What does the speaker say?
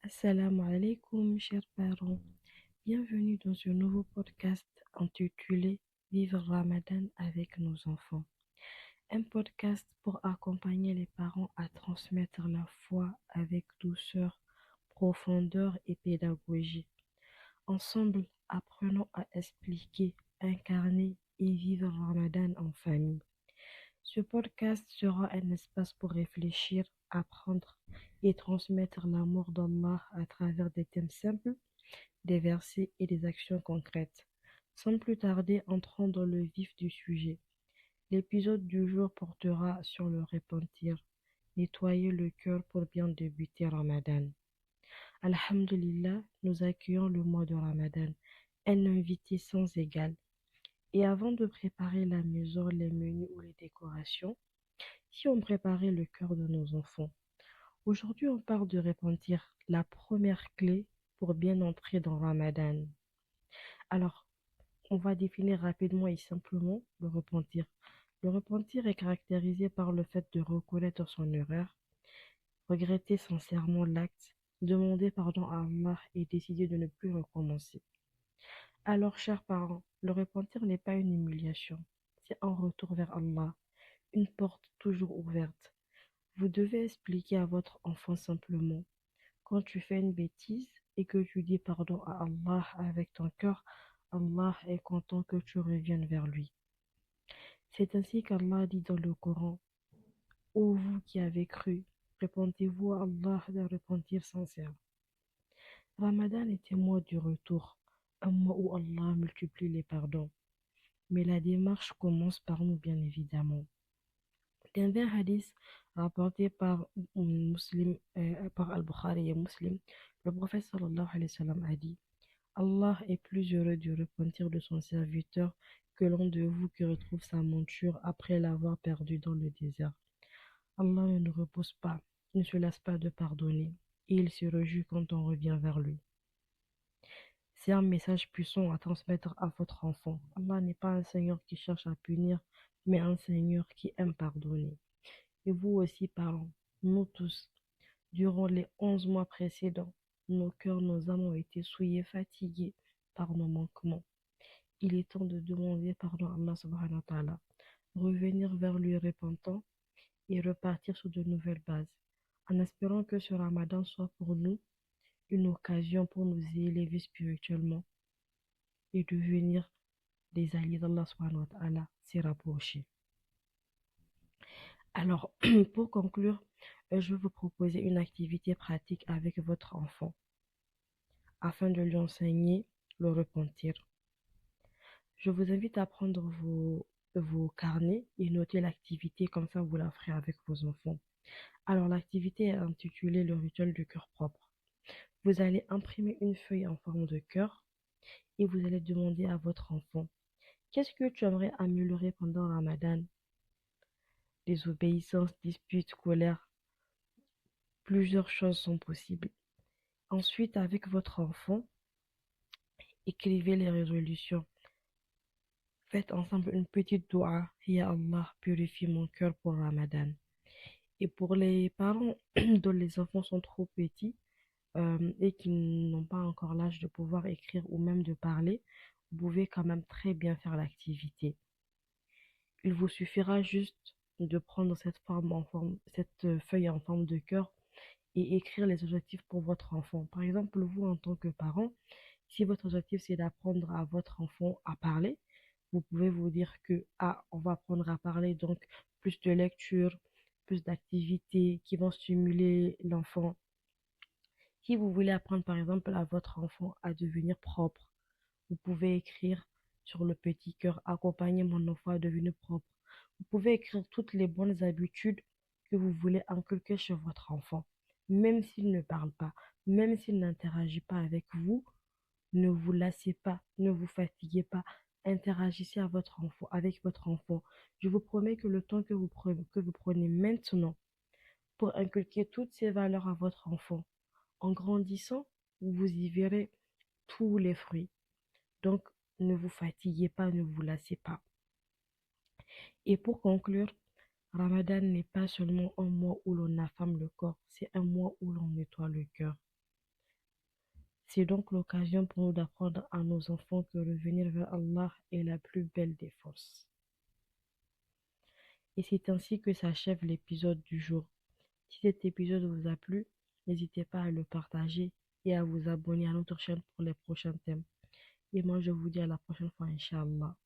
Assalamu alaikum, chers parents. Bienvenue dans ce nouveau podcast intitulé Vivre Ramadan avec nos enfants. Un podcast pour accompagner les parents à transmettre la foi avec douceur, profondeur et pédagogie. Ensemble, apprenons à expliquer, incarner et vivre Ramadan en famille. Ce podcast sera un espace pour réfléchir, apprendre et transmettre l'amour d'Allah à travers des thèmes simples, des versets et des actions concrètes. Sans plus tarder, entrons dans le vif du sujet. L'épisode du jour portera sur le repentir, nettoyer le cœur pour bien débuter Ramadan. Alhamdulillah, nous accueillons le mois de Ramadan, un invité sans égal. Et avant de préparer la maison, les menus ou les décorations, si on préparait le cœur de nos enfants. Aujourd'hui, on parle de repentir, la première clé pour bien entrer dans Ramadan. Alors, on va définir rapidement et simplement le repentir. Le repentir est caractérisé par le fait de reconnaître son erreur, regretter sincèrement l'acte, demander pardon à Allah et décider de ne plus recommencer. Alors, chers parents, le repentir n'est pas une humiliation, c'est un retour vers Allah, une porte toujours ouverte. Vous devez expliquer à votre enfant simplement, quand tu fais une bêtise et que tu dis pardon à Allah avec ton cœur, Allah est content que tu reviennes vers lui. C'est ainsi qu'Allah dit dans le Coran, ô vous qui avez cru, répentez-vous à Allah d'un repentir sincère. Ramadan est un mois du retour, un mois où Allah multiplie les pardons. Mais la démarche commence par nous, bien évidemment. Dans un hadith rapporté par par Al-Bukhari et Muslim, le prophète sallallahu alayhi wa sallam a dit: Allah est plus heureux du repentir de son serviteur que l'un de vous qui retrouve sa monture après l'avoir perdue dans le désert. Allah ne nous repose pas, ne se lasse pas de pardonner, et il se réjouit quand on revient vers lui. C'est un message puissant à transmettre à votre enfant. Allah n'est pas un Seigneur qui cherche à punir, mais un Seigneur qui aime pardonner. Et vous aussi, parents, nous tous, durant les 11 mois précédents, nos cœurs, nos âmes ont été souillés, fatigués par nos manquements. Il est temps de demander pardon à Allah subhanahu wa ta'ala, revenir vers lui repentant et repartir sur de nouvelles bases, en espérant que ce ramadan soit pour nous une occasion pour nous élever spirituellement et devenir des alliés d'Allah subhanahu wa ta'ala, s'y rapprocher. Alors, pour conclure, je vais vous proposer une activité pratique avec votre enfant afin de lui enseigner le repentir. Je vous invite à prendre vos carnets et noter l'activité, comme ça vous la ferez avec vos enfants. Alors, l'activité est intitulée le rituel du cœur propre. Vous allez imprimer une feuille en forme de cœur et vous allez demander à votre enfant: qu'est-ce que tu aimerais améliorer pendant Ramadan? Désobéissance, dispute, colère, plusieurs choses sont possibles. Ensuite, avec votre enfant, écrivez les résolutions. Faites ensemble une petite doua. Ya Allah, purifie mon cœur pour Ramadan. Et pour les parents dont les enfants sont trop petits et qui n'ont pas encore l'âge de pouvoir écrire ou même de parler, vous pouvez quand même très bien faire l'activité. Il vous suffira juste de prendre cette feuille en forme de cœur et écrire les objectifs pour votre enfant. Par exemple, vous en tant que parent, si votre objectif c'est d'apprendre à votre enfant à parler, vous pouvez vous dire que on va apprendre à parler, donc plus de lecture, plus d'activités qui vont stimuler l'enfant. Si vous voulez apprendre par exemple à votre enfant à devenir propre, vous pouvez écrire sur le petit cœur: accompagner mon enfant à devenir propre. Vous pouvez écrire toutes les bonnes habitudes que vous voulez inculquer chez votre enfant. Même s'il ne parle pas, même s'il n'interagit pas avec vous, ne vous lassez pas, ne vous fatiguez pas. Interagissez avec votre enfant. Je vous promets que le temps que vous prenez maintenant pour inculquer toutes ces valeurs à votre enfant, en grandissant, vous y verrez tous les fruits. Donc, ne vous fatiguez pas, ne vous lassez pas. Et pour conclure, Ramadan n'est pas seulement un mois où l'on affame le corps, c'est un mois où l'on nettoie le cœur. C'est donc l'occasion pour nous d'apprendre à nos enfants que revenir vers Allah est la plus belle des forces. Et c'est ainsi que s'achève l'épisode du jour. Si cet épisode vous a plu, n'hésitez pas à le partager et à vous abonner à notre chaîne pour les prochains thèmes. Et moi, je vous dis à la prochaine fois, Inch'Allah.